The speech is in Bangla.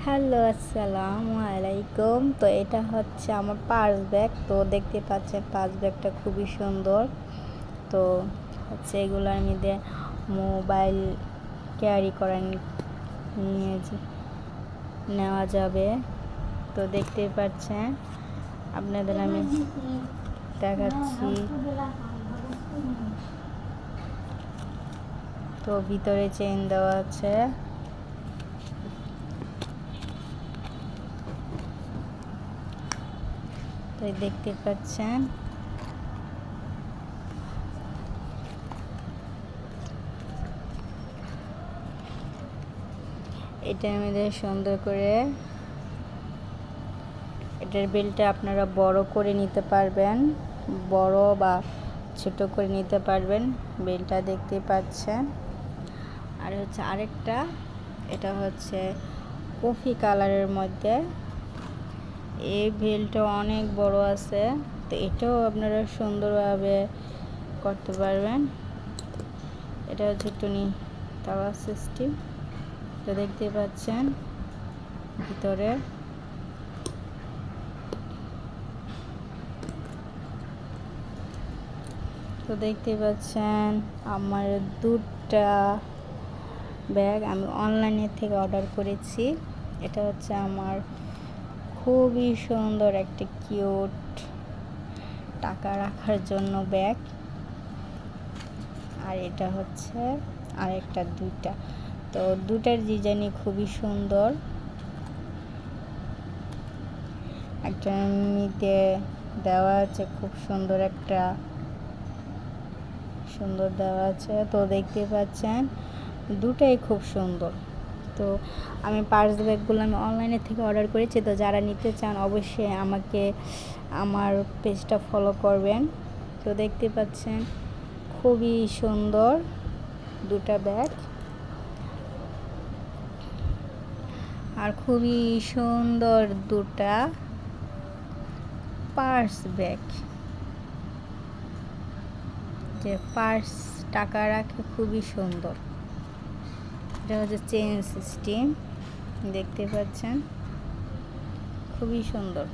হ্যালো, আসসালামু আলাইকুম। তো এটা হচ্ছে আমার পার্স ব্যাগ। তো দেখতে পাচ্ছেন পার্স ব্যাগটা খুবই সুন্দর। তো হচ্ছে এগুলোর মধ্যে মোবাইল ক্যারি করে নেওয়া যাবে। তো দেখতেই পাচ্ছেন, আপনাদের আমি দেখাচ্ছি। তো ভিতরে চেইন দেওয়া আছে। তো দেখতে পাচ্ছেন, এটার মধ্যে সুন্দর করে এটার বেলটা আপনারা বড় করে নিতে পারবেন, বড় বা ছোট করে নিতে পারবেন। বেলটা দেখতে পাচ্ছেন। আর হচ্ছে আরেকটা, এটা হচ্ছে কফি কালারের মধ্যে। এই বেলটা অনেক বড় আছে। তো এটাও আপনারা সুন্দরভাবে করতে পারবেন। এটা হচ্ছে টুনি তাওয়া সিস্টেম। তো দেখতে পাচ্ছেন ভিতরে। তো দেখতে পাচ্ছেন আমার দুটা ব্যাগ আমি অনলাইনে থেকে অর্ডার করেছি। এটা হচ্ছে আমার খুবই সুন্দর একটা কিউট টাকা রাখার জন্য ব্যাগ। আর এটা হচ্ছে আরেকটা দুইটা। তো দুটার ডিজাইনই খুবই সুন্দর। একটা নিতে দেওয়া আছে, খুব সুন্দর একটা দেওয়া আছে। তো দেখতে পাচ্ছেন দুটাই খুব সুন্দর। তো আমি পার্স ব্যাগগুলো আমি অনলাইনে থেকে অর্ডার করেছি। তো যারা নিতে চান অবশ্যই আমাকে আমার পেজটা ফলো করবেন। তো দেখতে পাচ্ছেন খুবই সুন্দর দুটা ব্যাগ, আর খুবই সুন্দর দুটা পার্স ব্যাগ। যে পার্স টাকা রাখে খুবই সুন্দর। এটা হচ্ছে চেইন সিস্টেম, দেখতে পাচ্ছেন খুবই সুন্দর।